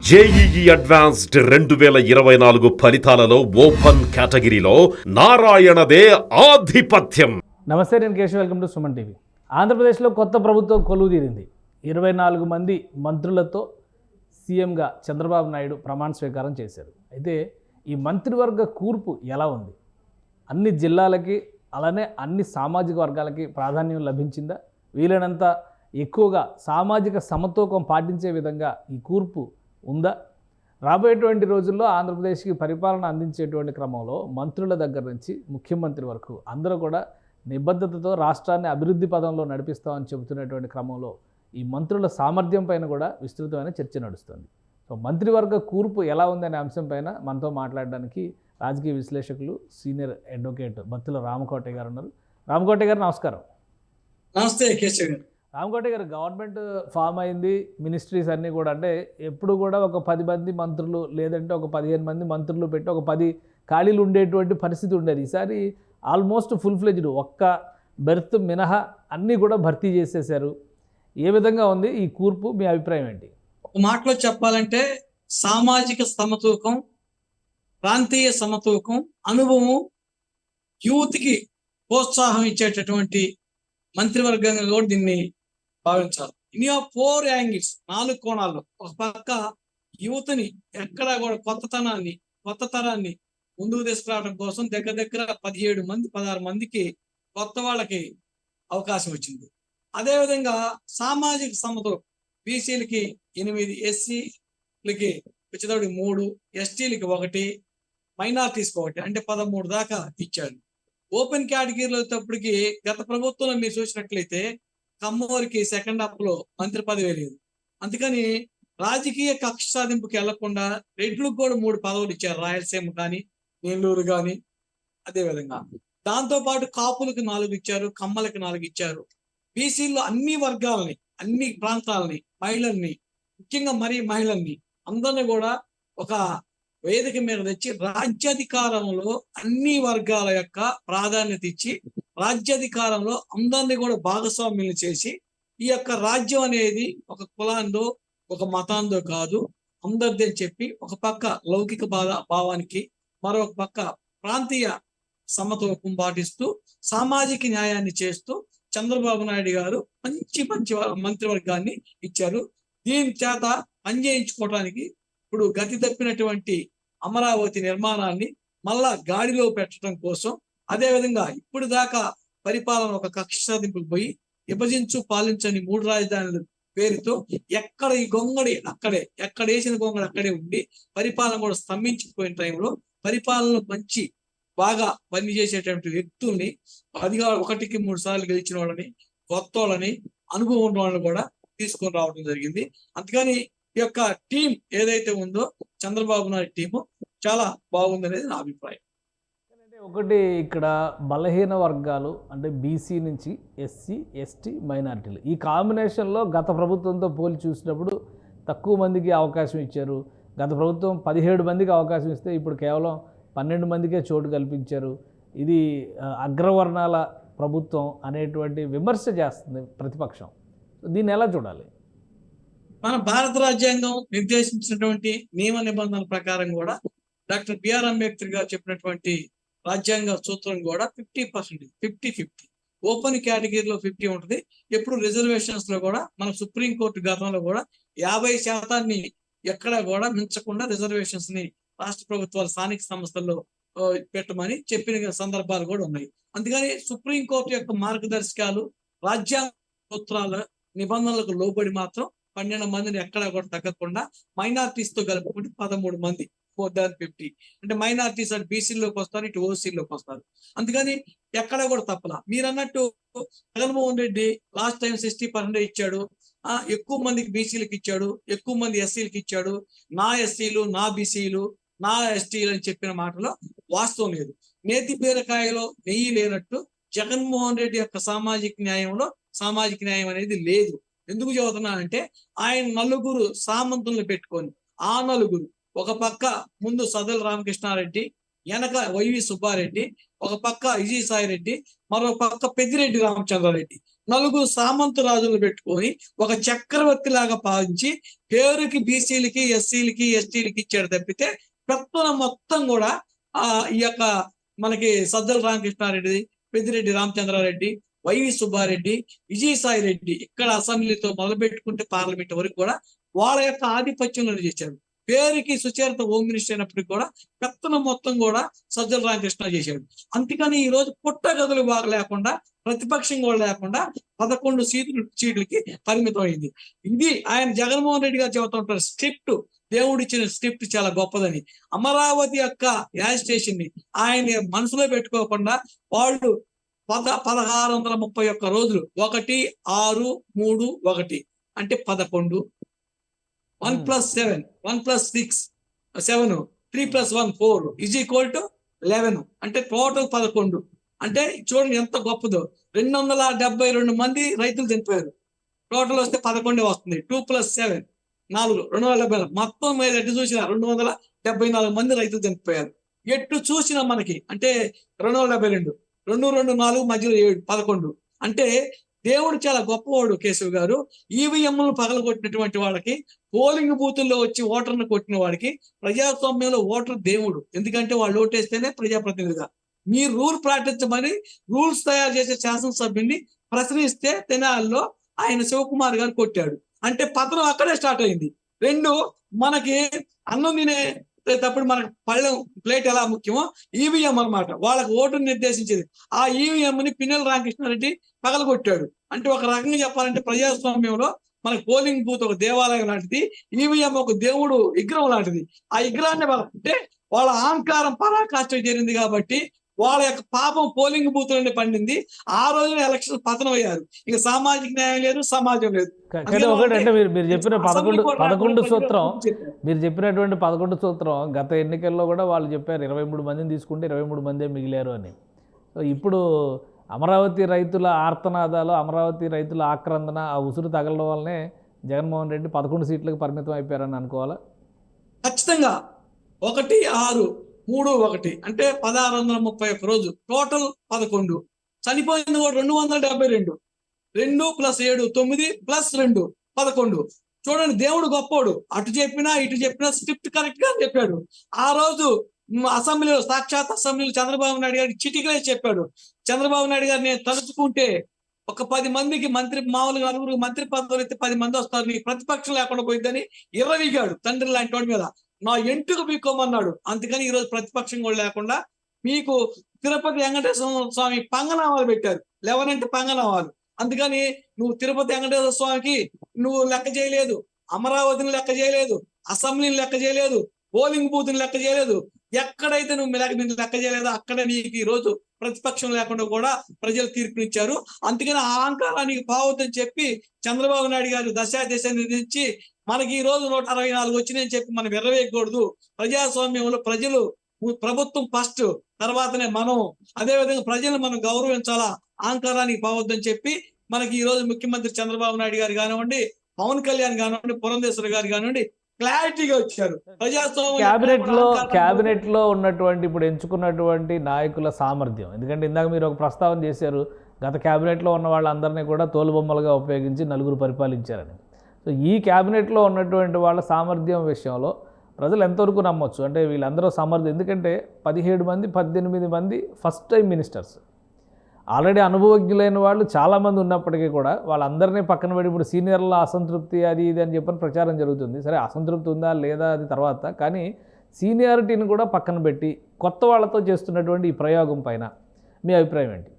JEE advanced 2024 ఫలితాలలో open కేటగిరీలో నారాయణదే ఆధిపత్యం. నమస్తే, నేను Keshav. Welcome to Suman TV. ఆంధ్రప్రదేశ్లో కొత్త ప్రభుత్వం కొలువు తీరింది. 24 మంది మంత్రులతో సీఎంగా చంద్రబాబు నాయుడు ప్రమాణ స్వీకారం చేశారు. అయితే ఈ మంత్రివర్గ కూర్పు ఎలా ఉంది? అన్ని జిల్లాలకి అలానే అన్ని సామాజిక వర్గాలకి ప్రాధాన్యం లభించిందా? వీలైనంత ఎక్కువగా సామాజిక సమతూకం పాటించే విధంగా ఈ కూర్పు ఉందా? రాబోయేటువంటి రోజుల్లో ఆంధ్రప్రదేశ్కి పరిపాలన అందించేటువంటి క్రమంలో మంత్రుల దగ్గర నుంచి ముఖ్యమంత్రి వరకు అందరూ కూడా నిబద్ధతతో రాష్ట్రాన్ని అభివృద్ధి పదంలో నడిపిస్తామని చెబుతున్నటువంటి క్రమంలో ఈ మంత్రుల సామర్థ్యం పైన కూడా విస్తృతమైన చర్చ నడుస్తుంది. సో మంత్రివర్గ కూర్పు ఎలా ఉందనే అంశం పైన మనతో మాట్లాడడానికి రాజకీయ విశ్లేషకులు సీనియర్ అడ్వకేట్ బత్తుల రామకోటయ్య గారు ఉన్నారు. రామకోటయ్య గారు నమస్కారం. నమస్తే కేశవ్ గారు. రామకోటయ్య గారు, గవర్నమెంట్ ఫామ్ అయింది, మినిస్ట్రీస్ అన్నీ కూడా అంటే ఎప్పుడు కూడా ఒక 10 మంది మంత్రులు లేదంటే ఒక 15 మంది మంత్రులు పెట్టి ఒక 10 ఖాళీలు ఉండేటువంటి పరిస్థితి ఉండేది. ఈసారి ఆల్మోస్ట్ ఫుల్ ఫ్లెజ్డ్, ఒక్క బెర్త్ మినహా అన్నీ కూడా భర్తీ చేసేసారు. ఏ విధంగా ఉంది ఈ కూర్పు? మీ అభిప్రాయం ఏంటి? ఒక మాటలో చెప్పాలంటే సామాజిక సమతూకం, ప్రాంతీయ సమతూకం, అనుభవం, యూత్కి ప్రోత్సాహం ఇచ్చేటటువంటి మంత్రివర్గంగా కూడా దీన్ని భావించాలి. ఇన్ 4 యాంగిల్స్, 4 కోణాల్లో. ఒక పక్క యువతని ఎక్కడా కూడా కొత్త తరాన్ని ముందుకు తీసుకురావడం కోసం దగ్గర 17 మంది 16 మందికి కొత్త వాళ్ళకి అవకాశం వచ్చింది. అదేవిధంగా సామాజిక సమతూకం, బీసీలకి 8, ఎస్సీలకి వచ్చేటప్పుడు 3, ఎస్టీలకి 1, మైనార్టీస్కి 1, అంటే 13 దాకా ఇచ్చాడు. ఓపెన్ కేటగిరీలో వచ్చేటప్పటికి గత ప్రభుత్వంలో మీరు చూసినట్లయితే కమ్మవారికి సెకండ్ హాఫ్ లో మంత్రి పదవి లేదు. అందుకని రాజకీయ కక్ష సాధింపుకి వెళ్లకుండా రెడ్లకు కూడా 3 పదవులు ఇచ్చారు. రాయలసీమ కానీ, నెల్లూరు కానీ. అదేవిధంగా దాంతో పాటు కాపులకు 4 ఇచ్చారు, కమ్మలకి 4 ఇచ్చారు. బీసీల్లో అన్ని వర్గాలని, అన్ని ప్రాంతాలని, మహిళల్ని, ముఖ్యంగా మహిళల్ని అందరినీ కూడా ఒక వేదిక మీద తెచ్చి రాజ్యాధికారంలో అన్ని వర్గాల యొక్క ప్రాధాన్యత ఇచ్చి రాజ్యాధికారంలో అందరినీ కూడా భాగస్వామ్యం చేసి ఈ యొక్క రాజ్యం అనేది ఒక కులాందో ఒక మతాందో కాదు, అందరిది అని చెప్పి ఒక పక్క లౌకిక భావానికి, మరొక పక్క ప్రాంతీయ సమతూకం పాటిస్తూ సామాజిక న్యాయాన్ని చేస్తూ చంద్రబాబు నాయుడు గారు మంచి మంత్రివర్గాన్ని ఇచ్చారు. దీని చేత పనిచేయించుకోవడానికి ఇప్పుడు గతి తప్పినటువంటి అమరావతి నిర్మాణాన్ని మళ్ళా గాడిలో పెట్టడం కోసం, అదేవిధంగా ఇప్పుడు దాకా పరిపాలన ఒక కక్ష సాధింపుకు పోయి విభజించు పాలించని 3 రాజధానుల పేరుతో ఎక్కడ ఈ గొంగడి అక్కడే, ఎక్కడ వేసిన గొంగడి అక్కడే ఉండి పరిపాలన కూడా స్తంభించిపోయిన టైంలో పరిపాలన మంచి బాగా పనిచేసేటువంటి వ్యక్తుల్ని, 1కి 3 సార్లు గెలిచిన వాళ్ళని, కొత్త వాళ్ళని, అనుభవం ఉన్న వాళ్ళని కూడా తీసుకొని రావడం జరిగింది. అందుకని ఈ యొక్క టీం ఏదైతే ఉందో చంద్రబాబు నాయుడు టీము చాలా బాగుందనేది నా అభిప్రాయం. ఒకటి ఇక్కడ బలహీన వర్గాలు అంటే బీసీ నుంచి ఎస్సీ, ఎస్టీ, మైనారిటీలు, ఈ కాంబినేషన్లో గత ప్రభుత్వంతో పోలి చూసినప్పుడు తక్కువ మందికి అవకాశం ఇచ్చారు. గత ప్రభుత్వం 17 మందికి అవకాశం ఇస్తే ఇప్పుడు కేవలం 12 మందికే చోటు కల్పించారు. ఇది అగ్రవర్ణాల ప్రభుత్వం అనేటువంటి విమర్శ చేస్తుంది ప్రతిపక్షం. దీన్ని ఎలా చూడాలి? మన భారత రాజ్యాంగం నిర్దేశించినటువంటి నియమ నిబంధనల ప్రకారం కూడా డాక్టర్ బిఆర్ అంబేద్కర్ గారు చెప్పినటువంటి రాజ్యాంగ సూత్రం కూడా 50%, 50-50. ఓపెన్ కేటగిరీలో 50 ఉంటుంది. ఎప్పుడు రిజర్వేషన్స్ లో కూడా మన సుప్రీంకోర్టు గతంలో కూడా 50% ఎక్కడా కూడా మించకుండా రిజర్వేషన్స్ ని రాష్ట్ర ప్రభుత్వాలు స్థానిక సంస్థల్లో పెట్టమని చెప్పిన సందర్భాలు కూడా ఉన్నాయి. అందుకని సుప్రీంకోర్టు యొక్క మార్గదర్శకాలు, రాజ్యాంగ సూత్రాల నిబంధనలకు లోబడి మాత్రం 12 మందిని ఎక్కడా కూడా తగ్గకుండా మైనార్టీస్ తో కలుపుకుంటే 13 మంది, 4/50. అంటే మైనార్టీస్ అటు బీసీలోకి వస్తారు, ఇటు ఓసీలోకి వస్తారు. అందుకని ఎక్కడా కూడా తప్పలా. మీరు అన్నట్టు జగన్మోహన్ రెడ్డి లాస్ట్ టైం 60% ఇచ్చాడు, ఎక్కువ మందికి బీసీలకు ఇచ్చాడు, ఎక్కువ మంది ఎస్సీలకు ఇచ్చాడు. నా ఎస్సీలు, నా బీసీలు, నా ఎస్టీలు అని చెప్పిన మాటలో వాస్తవం లేదు. నేతి బీరకాయలో నెయ్యి లేనట్టు జగన్మోహన్ రెడ్డి యొక్క సామాజిక న్యాయంలో సామాజిక న్యాయం అనేది లేదు. ఎందుకు చదువుతున్నానంటే ఆయన 4 సామంతులను పెట్టుకొని, ఆ 4 ఒక పక్క ముందు సదల రామకృష్ణారెడ్డి, వెనక వైవి సుబ్బారెడ్డి, ఒక పక్క విజయసాయి రెడ్డి, మరో పక్క పెద్దిరెడ్డి రామచంద్రారెడ్డి, నలుగురు సామంత రాజులు పెట్టుకొని ఒక చక్రవర్తి లాగా పాలించి పేరుకి బీసీలకి, ఎస్సీలకి, ఎస్టీలకి ఇచ్చాడు తప్పితే పెత్తన మొత్తం కూడా ఈ యొక్క మనకి సజ్జల రామకృష్ణారెడ్డి, పెద్దిరెడ్డి రామచంద్రారెడ్డి, వైవి సుబ్బారెడ్డి, విజయసాయి రెడ్డి ఇక్కడ అసెంబ్లీతో మొదలు పెట్టుకుంటే పార్లమెంట్ వరకు కూడా వాళ్ళ యొక్క ఆధిపత్యంలో చేశారు. పేరుకి సుచరిత హోమ్ మినిస్టర్ అయినప్పటికీ కూడా పెత్తనం మొత్తం కూడా సజ్జల రామకృష్ణ చేశాడు. అందుకని ఈ రోజు పుట్టగదులు బాగా లేకుండా, ప్రతిపక్షం కూడా లేకుండా 11 సీట్లకి పరిమితం అయింది. ఇది ఆయన జగన్మోహన్ రెడ్డి గారు చెబుతుంటారు, స్క్రిప్ట్, దేవుడు ఇచ్చిన స్క్రిప్ట్ చాలా గొప్పదని. అమరావతి యొక్క యాజిటేషన్ ని ఆయన మనసులో పెట్టుకోకుండా వాళ్ళు 1631 రోజులు 1, 6, 3, 1 అంటే 11, 1 + 7, 1 + 6, 7, 3 + 1, 4 = 11 అంటే టోటల్ 11. అంటే చూడండి ఎంత గొప్పదో. 272 మంది రైతులు చనిపోయారు. టోటల్ వస్తే 11 వస్తుంది. 2 + 7 4, 270. మొత్తం మీద ఎటు చూసినా 274 మంది రైతులు చనిపోయారు. ఎటు చూసినా మనకి అంటే 272, 2, 2, 4 మధ్యలో 7, 11. అంటే దేవుడు చాలా గొప్పవాడు కేశవ్ గారు. ఈవీఎంలను పగలగొట్టినటువంటి వాళ్ళకి, పోలింగ్ బూతుల్లో వచ్చి ఓటర్ను కొట్టిన వాడికి ప్రజాస్వామ్యంలో ఓటర్ దేవుడు. ఎందుకంటే వాళ్ళు ఓటేస్తేనే ప్రజాప్రతినిధిగా. మీ రూల్ పాటించమని రూల్స్ తయారు చేసే శాసనసభ్యుని ప్రశ్నిస్తే తెనాలిలో ఆయన శివకుమార్ గారు కొట్టాడు. అంటే పతనం అక్కడే స్టార్ట్ అయింది. 2 మనకి అన్నం తినేటప్పుడు మనకు పళ్ళెం ప్లేట్ ఎలా ముఖ్యమో ఈవీఎం అన్నమాట వాళ్ళకి ఓటును నిర్దేశించేది. ఆ ఈవీఎం ని పిన్నెల రామకృష్ణారెడ్డి పగలగొట్టాడు. అంటే ఒక రకంగా చెప్పాలంటే ప్రజాస్వామ్యంలో మనకి పోలింగ్ బూత్ ఒక దేవాలయం లాంటిది, ఈవీఎం ఒక దేవుడు విగ్రహం లాంటిది. ఆ విగ్రహాన్ని అంటే వాళ్ళ అహంకారం పరాకాష్ఠ జరిగింది కాబట్టి వాళ్ళ యొక్క పాపం పోలింగ్ బూత్ నుండి పండింది. ఆ రోజున ఎలక్షన్ పతనం అయ్యారు. ఇక సామాజిక న్యాయం లేదు, సమాజం లేదు. ఒకటంటే మీరు చెప్పిన 11 సూత్రం, మీరు చెప్పినటువంటి 11 సూత్రం గత ఎన్నికల్లో కూడా వాళ్ళు చెప్పారు 23 మందిని తీసుకుంటే 23 మందే మిగిలారు అని. సో ఇప్పుడు అమరావతి రైతుల ఆర్తనాదాలు, అమరావతి రైతుల ఆక్రందన, ఆ ఉసురు తగలడం వల్లనే జగన్మోహన్ రెడ్డి 11 సీట్లకు పరిమితం అయిపోయారని అనుకోవాలా? ఖచ్చితంగా 1, 6, 3, 1 అంటే 1631 రోజు టోటల్ 11. చనిపోయింది కూడా 272. 2 + 7 9 + 2 11. చూడండి దేవుడు గొప్పోడు. అటు చెప్పినా ఇటు చెప్పినా స్క్రిప్ట్ కరెక్ట్ గా చెప్పాడు. ఆ రోజు అసెంబ్లీలో సాక్షాత్ అసెంబ్లీలో చంద్రబాబు నాయుడు గారికి చిటికలే చెప్పాడు. చంద్రబాబు నాయుడు గారు నేను తలుచుకుంటే ఒక 10 మందికి మంత్రి, మామూలుగా 9 మంత్రి పదవులు అయితే 10 మంది వస్తారు, నీకు ప్రతిపక్షం లేకుండా పోయిందని ఇర్రవీగాడు తండ్రి లాంటి వాడి మీద. నా ఎంటుకు పీక్కోమన్నాడు. అందుకని ఈరోజు ప్రతిపక్షం కూడా లేకుండా మీకు తిరుపతి వెంకటేశ్వర స్వామి పంగనామాలు పెట్టారు. 11 అంటే పంగనామాలు. అందుకని నువ్వు తిరుపతి వెంకటేశ్వర స్వామికి నువ్వు లెక్క చేయలేదు, అమరావతిని లెక్క చేయలేదు, అసెంబ్లీని లెక్క చేయలేదు, పోలింగ్ బూత్ ని లెక్క చేయలేదు. ఎక్కడైతే నువ్వు లెక్క చేయలేదో అక్కడ నీకు ఈ రోజు ప్రతిపక్షం లేకుండా కూడా ప్రజలు తీర్పునిచ్చారు. అందుకని ఆ అహంకారానికి పావద్దని చెప్పి చంద్రబాబు నాయుడు గారు దశ నిర్ణయించి మనకి ఈ రోజు 164 వచ్చినాయని చెప్పి మనం ఎర్రవేయకూడదు. ప్రజాస్వామ్యంలో ప్రజలు, ప్రభుత్వం ఫస్ట్, తర్వాతనే మనం. అదేవిధంగా ప్రజలను మనం గౌరవించాలా, అహంకారానికి పోవద్దని చెప్పి మనకి ఈ రోజు ముఖ్యమంత్రి చంద్రబాబు నాయుడు గారు కానివ్వండి, పవన్ కళ్యాణ్ కానివ్వండి, పురంధేశ్వరి గారు కానివ్వండి క్లారిటీగా వచ్చారు. క్యాబినెట్ లో ఉన్నటువంటి ఇప్పుడు ఎంచుకున్నటువంటి నాయకుల సామర్థ్యం, ఎందుకంటే ఇందాక మీరు ఒక ప్రస్తావన చేశారు, గత క్యాబినెట్లో ఉన్న వాళ్ళందరినీ కూడా తోలుబొమ్మలుగా ఉపయోగించి 4 పరిపాలించారని. సో ఈ క్యాబినెట్లో ఉన్నటువంటి వాళ్ళ సామర్థ్యం విషయంలో ప్రజలు ఎంతవరకు నమ్మొచ్చు? అంటే వీళ్ళందరూ సామర్థ్యం, ఎందుకంటే 17 మంది 18 మంది ఫస్ట్ టైం మినిస్టర్స్, ఆల్రెడీ అనుభవజ్ఞులైన వాళ్ళు చాలామంది ఉన్నప్పటికీ కూడా వాళ్ళందరినీ పక్కన పెట్టి ఇప్పుడు సీనియర్ల అసంతృప్తి అది ఇది అని చెప్పని ప్రచారం జరుగుతుంది. సరే, అసంతృప్తి ఉందా లేదా అది తర్వాత, కానీ సీనియారిటీని కూడా పక్కన పెట్టి కొత్త వాళ్ళతో చేస్తున్నటువంటి ఈ ప్రయోగం పైన మీ అభిప్రాయం ఏంటి?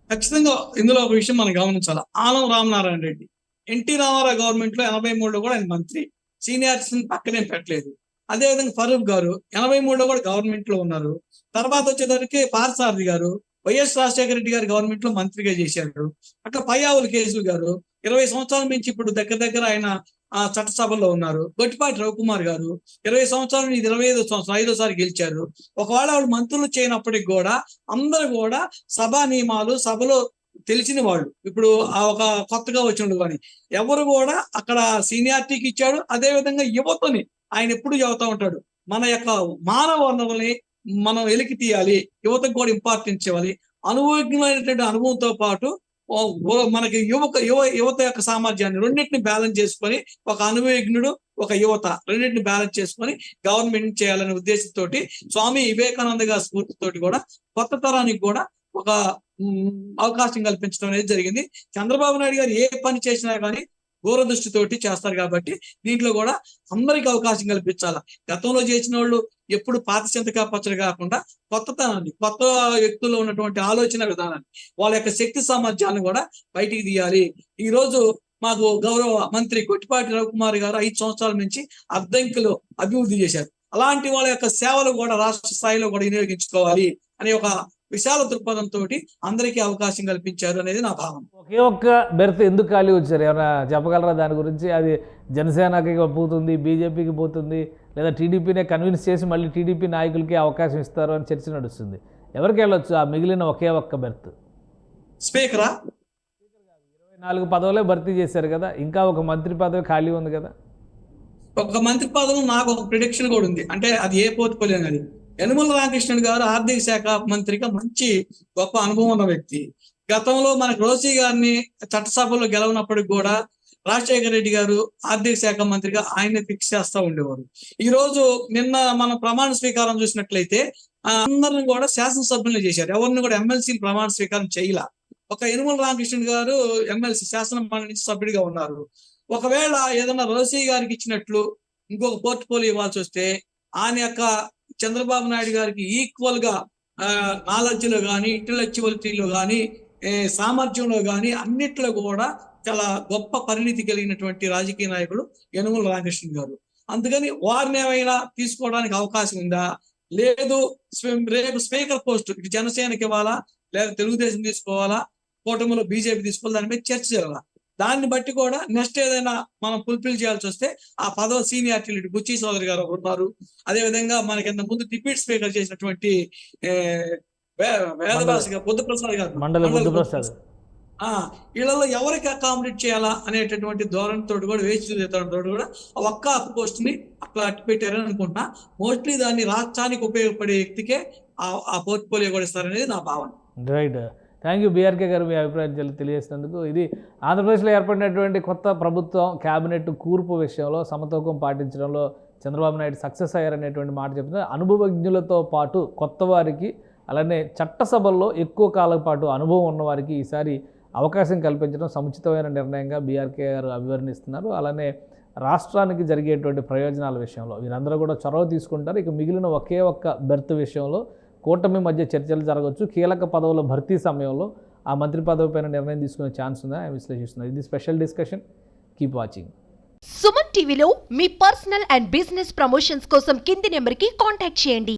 ఖచ్చితంగా ఇందులో ఒక విషయం మనం గమనించాలి. ఆనం రామనారాయణ రెడ్డి ఎన్టీ రామారావు గవర్నమెంట్ లో 83లో కూడా ఆయన మంత్రి, సీనియారిటీని పక్కనేం పెట్టలేదు. అదేవిధంగా ఫరూక్ గారు 83లో కూడా గవర్నమెంట్ లో ఉన్నారు. తర్వాత వచ్చేసరికి పార్థసారథి గారు వైఎస్ రాజశేఖర రెడ్డి గారు గవర్నమెంట్ లో మంత్రిగా చేశారు. అట్లా పయ్యావుల కేశవ్ గారు 20 సంవత్సరాల నుంచి ఇప్పుడు దగ్గర ఆయన చట్టసభలో ఉన్నారు. గొట్టిపాటి రవికుమార్ గారు 20 సంవత్సరాల నుంచి 25వ సంవత్సరం 5వ గెలిచారు. ఒకవేళ వాళ్ళు మంత్రులు చేయనప్పటికి కూడా అందరూ కూడా సభా నియమాలు, సభలో తెలిసిన వాళ్ళు, ఇప్పుడు ఒక కొత్తగా వచ్చిండు కానీ ఎవరు కూడా అక్కడ సీనియారిటీకి ఇచ్చాడు. అదే విధంగా యువతని ఆయన ఎప్పుడు చెబుతా ఉంటాడు, మన యొక్క మానవ వనరుల్ని మనం వెలికి తీయాలి, యువతకు కూడా ఇంపార్టెన్స్ ఇవ్వాలి. అనుభవజ్ఞమైనటువంటి అనుభవంతో పాటు మనకి యువత యొక్క సామర్థ్యాన్ని రెండింటిని బ్యాలెన్స్ చేసుకొని, ఒక అనుభవజ్ఞుడు ఒక యువత రెండింటిని బ్యాలెన్స్ చేసుకొని గవర్నమెంట్ చేయాలనే ఉద్దేశంతో స్వామి వివేకానంద గారి స్ఫూర్తితోటి కూడా కొత్త తరానికి కూడా ఒక అవకాశం కల్పించడం అనేది జరిగింది. చంద్రబాబు నాయుడు గారు ఏ పని చేసినా కానీ దూరదృష్టితోటి చేస్తారు కాబట్టి దీంట్లో కూడా అందరికి అవకాశం కల్పించాలి. గతంలో చేసిన వాళ్ళు ఎప్పుడు పాత చింతకా పచ్చడి కాకుండా కొత్తతనాన్ని, కొత్త వ్యక్తుల్లో ఉన్నటువంటి ఆలోచన విధానాన్ని, వాళ్ళ యొక్క శక్తి సామర్థ్యాన్ని కూడా బయటికి తీయాలి. ఈ రోజు మాకు గౌరవ మంత్రి కొట్టిపాటి రవికుమార్ గారు 5 సంవత్సరాల నుంచి అద్దంకిలో అభివృద్ధి చేశారు. అలాంటి వాళ్ళ యొక్క సేవలు కూడా రాష్ట్ర స్థాయిలో కూడా వినియోగించుకోవాలి అనే ఒక విశాల దృక్పథంతో అందరికీ అవకాశం కల్పించారు అనేది నా భావన. ఒకే ఒక్క బెర్త్ ఎందుకు ఖాళీ వచ్చారు, ఏమైనా చెప్పగలరా దాని గురించి? అది జనసేనకి పోతుంది, బీజేపీకి పోతుంది, లేదా టీడీపీనే కన్విన్స్ చేసి మళ్ళీ టీడీపీ నాయకులకి అవకాశం ఇస్తారు అని చర్చ నడుస్తుంది. ఎవరికి వెళ్ళొచ్చు ఆ మిగిలిన ఒకే ఒక్క బెర్త్? స్పీకరా? 24 పదవులే భర్తీ చేశారు కదా, ఇంకా ఒక మంత్రి పదవి ఖాళీ ఉంది కదా. ఒక మంత్రి పదవి నాకు ఒక ప్రిడిక్షన్ కూడా ఉంది. అంటే అది ఏ పోర్ట్ఫోలియో అది. యనమల రామకృష్ణుడు గారు ఆర్థిక శాఖ మంత్రిగా మంచి గొప్ప అనుభవం ఉన్న వ్యక్తి. గతంలో మనకు రోసీ గారిని చట్టసభలో గెలవనప్పటికి కూడా రాజశేఖర రెడ్డి గారు ఆర్థిక శాఖ మంత్రిగా ఆయన్ని ఫిక్స్ చేస్తూ ఉండేవారు. ఈ రోజు నిన్న మనం ప్రమాణ స్వీకారం చూసినట్లయితే అందరిని కూడా శాసనసభ్యులు చేశారు, ఎవరిని కూడా ఎమ్మెల్సీ ప్రమాణ స్వీకారం చేయలా. ఒక యనమల రామకృష్ణుడు గారు ఎమ్మెల్సీ శాసన మండలి నుంచి సభ్యుడిగా ఉన్నారు. ఒకవేళ ఏదైనా రోసీ గారికి ఇచ్చినట్లు ఇంకొక పోర్ట్ఫోలియో ఇవ్వాల్సి వస్తే ఆయన యొక్క చంద్రబాబు నాయుడు గారికి ఈక్వల్ గా నాలెడ్జ్ లో కానీ, ఇంటలెక్చువాలిటీలో కానీ, సామర్థ్యంలో కానీ అన్నిట్లో కూడా చాలా గొప్ప పరిణితి కలిగినటువంటి రాజకీయ నాయకుడు యనమల రామకృష్ణుడు గారు. అందుకని వారిని ఏమైనా తీసుకోవడానికి అవకాశం ఉందా, లేదు రేపు స్పీకర్ పోస్ట్ ఇటు జనసేనకి ఇవ్వాలా, లేదా తెలుగుదేశం తీసుకోవాలా, కూటమిలో బీజేపీ తీసుకోవాలి, దాని మీద చర్చ జరగాల. దాన్ని బట్టి కూడా నెక్స్ట్ ఏదైనా మనం ఫుల్ఫిల్ చేయాల్సి వస్తే ఆ పదవి సీనియారిటీ బుచ్చి సోదరి గారు ఉన్నారు. అదేవిధంగా మనకి ఇంత ముందు డిప్యూటీ స్పీకర్ చేసినటువంటి వేదవ్యాస గారు, బుద్ధప్రసాద్ గారు, వీళ్ళలో ఎవరికి అకామిడేట్ చేయాలా అనేటటువంటి ధోరణితో కూడా వేచితో కూడా ఒక్క పోస్ట్ ని అట్లా అట్టు పెట్టారని అనుకుంటున్నా. మోస్ట్లీ దాన్ని రాష్ట్రానికి ఉపయోగపడే వ్యక్తికే ఆ పోర్ట్ఫోలియో కూడా ఇస్తారనేది నా భావన. రైట్, థ్యాంక్ యూ బీఆర్కే గారు, మీ అభిప్రాయం తెలియజేసినందుకు. ఇది ఆంధ్రప్రదేశ్లో ఏర్పడినటువంటి కొత్త ప్రభుత్వం క్యాబినెట్ కూర్పు విషయంలో సమతూకం పాటించడంలో చంద్రబాబు నాయుడు సక్సెస్ అయ్యారనేటువంటి మాట చెప్తున్నారు. అనుభవజ్ఞులతో పాటు కొత్త వారికి, అలానే చట్టసభల్లో ఎక్కువ కాలం పాటు అనుభవం ఉన్నవారికి ఈసారి అవకాశం కల్పించడం సముచితమైన నిర్ణయంగా బీఆర్కే గారు అభివర్ణిస్తున్నారు. అలానే రాష్ట్రానికి జరిగేటువంటి ప్రయోజనాల విషయంలో వీరందరూ కూడా చొరవ తీసుకుంటారు. ఇక మిగిలిన ఒకే ఒక్క బెర్త్ విషయంలో కూటమి మధ్య చర్చలు జరగవచ్చు. కీలక పదవుల భర్తీ సమయంలో ఆ మంత్రి పదవి పైన నిర్ణయం తీసుకునే ఛాన్స్ ఉందని ఆయన విశ్లేషిస్తున్నారు. ఇది special discussion. Keep watching. Suman టీవీలో మీ పర్సనల్ అండ్ బిజినెస్ ప్రమోషన్స్ కోసం కింది నెంబర్కి కాంటాక్ట్ చేయండి.